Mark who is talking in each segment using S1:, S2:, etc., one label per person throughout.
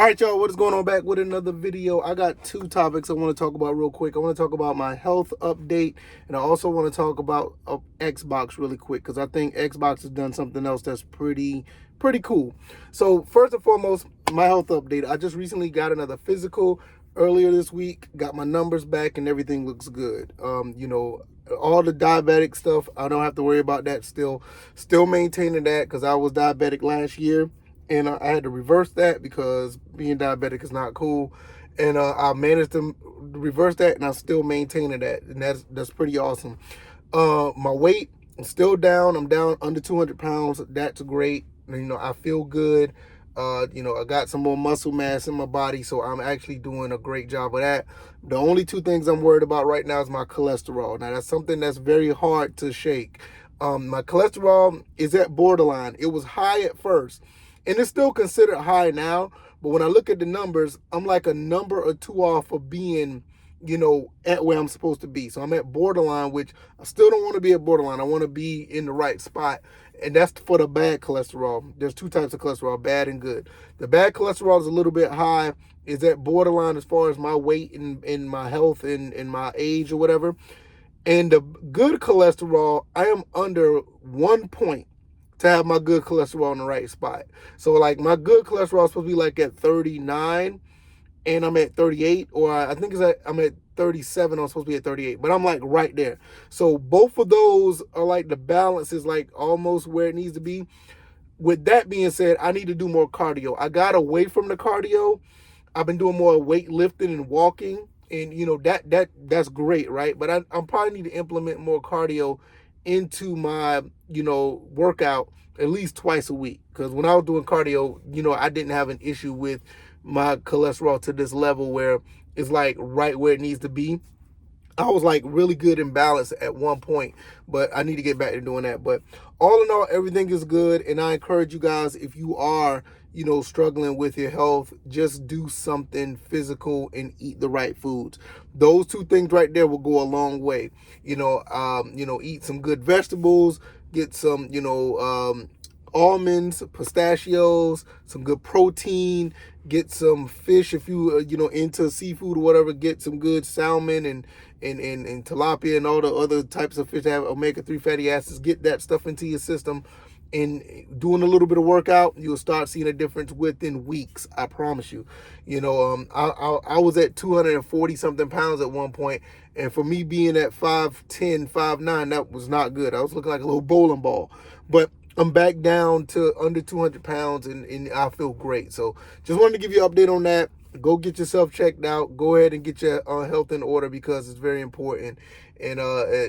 S1: All right, y'all, what is going on? Back with another video. I got two topics I want to talk about real quick. I want to talk about my health update, and I also want to talk about Xbox really quick because I think Xbox has done something else that's pretty cool. So first and foremost, my health update. I just recently got another physical earlier this week, got my numbers back, and everything looks good. All the diabetic stuff, I don't have to worry about that still maintaining that because I was diabetic last year, and I had to reverse that because being diabetic is not cool. And I managed to reverse that, and I'm still maintaining that, and that's pretty awesome. My weight, I'm still down. I'm down under 200 pounds. That's great. I feel good. I got some more muscle mass in my body, so I'm actually doing a great job of that. The only two things I'm worried about right now is my cholesterol. Now, that's something that's very hard to shake. My cholesterol is at borderline. It was high at first, and it's still considered high now. But when I look at the numbers, I'm like a number or two off of being, at where I'm supposed to be. So I'm at borderline, which I still don't want to be at borderline. I want to be in the right spot. And that's for the bad cholesterol. There's two types of cholesterol, bad and good. The bad cholesterol is a little bit high, is at borderline as far as my weight and my health and my age or whatever. And the good cholesterol, I am under 1 point to have my good cholesterol in the right spot. So like my good cholesterol is supposed to be like at 39, and I'm at 38, or I think I'm at 37. I'm supposed to be at 38, but I'm like right there. So both of those are like the balance is like almost where it needs to be. With that being said, I need to do more cardio. I got away from the cardio. I've been doing more weightlifting and walking, and that's great, right? But I probably need to implement more cardio into my workout at least twice a week, because when I was doing cardio, I didn't have an issue with my cholesterol to this level where it's like right where it needs to be. I was like really good in balance at 1 point, but I need to get back to doing that. But all in all, everything is good. And I encourage you guys, if you are, struggling with your health, just do something physical and eat the right foods. Those two things right there will go a long way. Eat some good vegetables, get some, almonds, pistachios, some good protein, get some fish if you into seafood or whatever, get some good salmon and tilapia and all the other types of fish that have omega-3 fatty acids. Get that stuff into your system, and doing a little bit of workout, you'll start seeing a difference within weeks. I promise you. I was at 240 something pounds at 1 point, and for me being at 5'10", 5'9", that was not good. I was looking like a little bowling ball, but I'm back down to under 200 pounds, and I feel great. So just wanted to give you an update on that. Go get yourself checked out. Go ahead and get your health in order, because it's very important. And,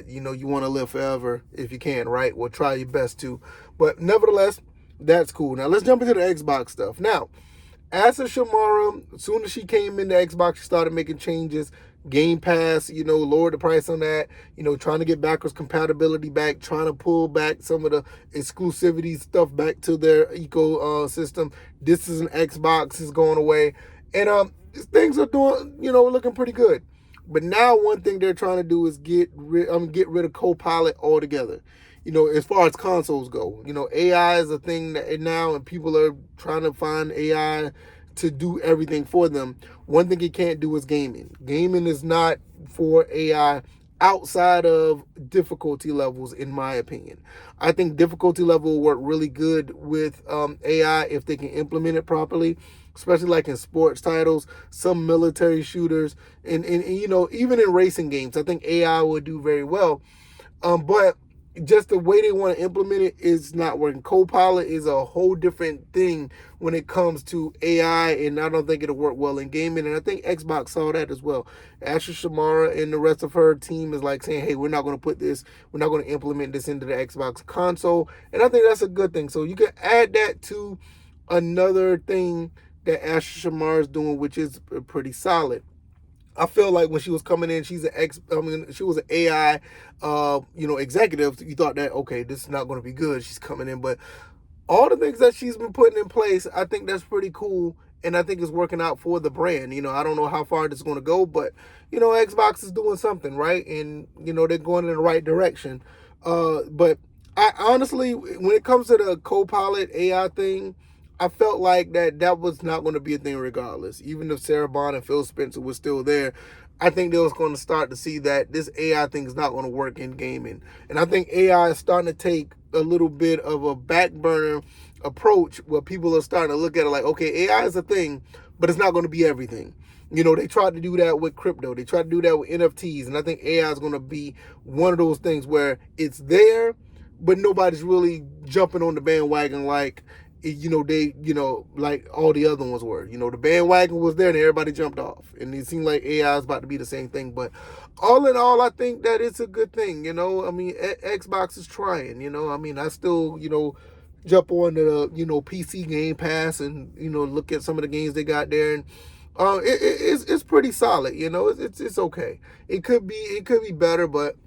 S1: you want to live forever if you can, right? Well, try your best to. But nevertheless, that's cool. Now, let's jump into the Xbox stuff. Now, after Shamara, as soon as she came into Xbox, she started making changes. Game Pass, lowered the price on that, trying to get backwards compatibility back, trying to pull back some of the exclusivity stuff back to their ecosystem. This is an Xbox is going away. And things are doing, looking pretty good. But now one thing they're trying to do is get rid of Copilot altogether. As far as consoles go, AI is a thing now, and people are trying to find AI to do everything for them. One thing it can't do is gaming. Gaming is not for AI outside of difficulty levels, in my opinion. I think difficulty level will work really good with AI if they can implement it properly, especially like in sports titles, some military shooters, and even in racing games. I think AI would do very well. But just the way they want to implement it is not working. Copilot is a whole different thing when it comes to AI, and I don't think it'll work well in gaming. And I think Xbox saw that as well. Ashley Shamara and the rest of her team is like saying, hey, we're not going to implement this into the Xbox console. And I think that's a good thing. So you can add that to another thing that Ashley Shamara is doing, which is pretty solid. I feel like when she was coming in, she was an AI, executive. You thought that, okay, this is not going to be good. She's coming in, but all the things that she's been putting in place, I think that's pretty cool, and I think it's working out for the brand. I don't know how far this is going to go, but Xbox is doing something right, and they're going in the right direction. But I honestly, when it comes to the Copilot AI thing, I felt like that was not going to be a thing regardless. Even if Sarah Bond and Phil Spencer was still there, I think they was going to start to see that this AI thing is not going to work in gaming. And I think AI is starting to take a little bit of a back burner approach where people are starting to look at it like, okay, AI is a thing, but it's not going to be everything. You know, they tried to do that with crypto. They tried to do that with NFTs. And I think AI is going to be one of those things where it's there, but nobody's really jumping on the bandwagon like, like all the other ones were. The bandwagon was there and everybody jumped off. And it seemed like AI is about to be the same thing. But all in all, I think that it's a good thing. I mean, Xbox is trying. I mean, I still, jump on the, PC Game Pass and, look at some of the games they got there. And it's pretty solid. It's okay. It could be better, but,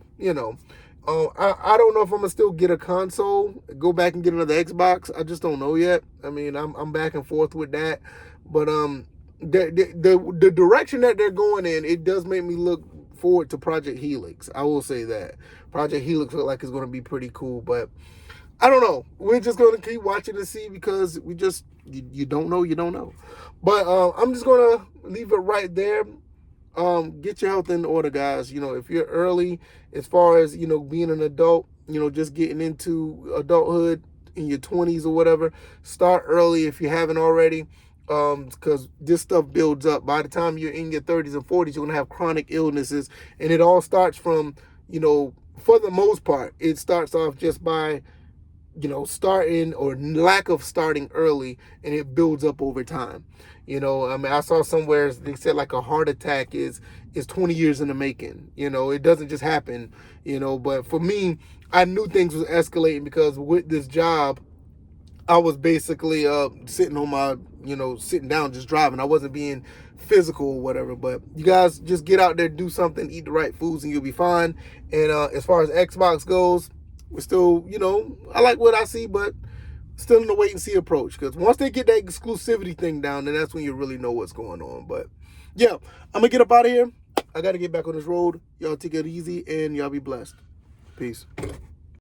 S1: I don't know if I'm gonna still get a console, go back and get another Xbox. I just don't know yet. I mean, I'm back and forth with that, but the direction that they're going in, it does make me look forward to Project Helix. I will say that Project Helix looks like it's going to be pretty cool, but I don't know. We're just going to keep watching to see because you don't know. But I'm just going to leave it right there. Get your health in order, guys. If you're early as far as, being an adult, just getting into adulthood in your 20s or whatever, start early if you haven't already. Because this stuff builds up. By the time you're in your 30s and 40s, you're going to have chronic illnesses. And it all starts from, for the most part, it starts off just by, starting or lack of starting early, and it builds up over time. I mean, I saw somewhere they said like a heart attack is 20 years in the making. It doesn't just happen, but for me, I knew things was escalating because with this job, I was basically sitting on my, sitting down, just driving. I wasn't being physical or whatever. But you guys just get out there, do something, eat the right foods, and you'll be fine. And as far as Xbox goes, we're still, I like what I see, but still in the wait and see approach. Because once they get that exclusivity thing down, then that's when you really know what's going on. But yeah, I'm going to get up out of here. I got to get back on this road. Y'all take it easy, and y'all be blessed. Peace.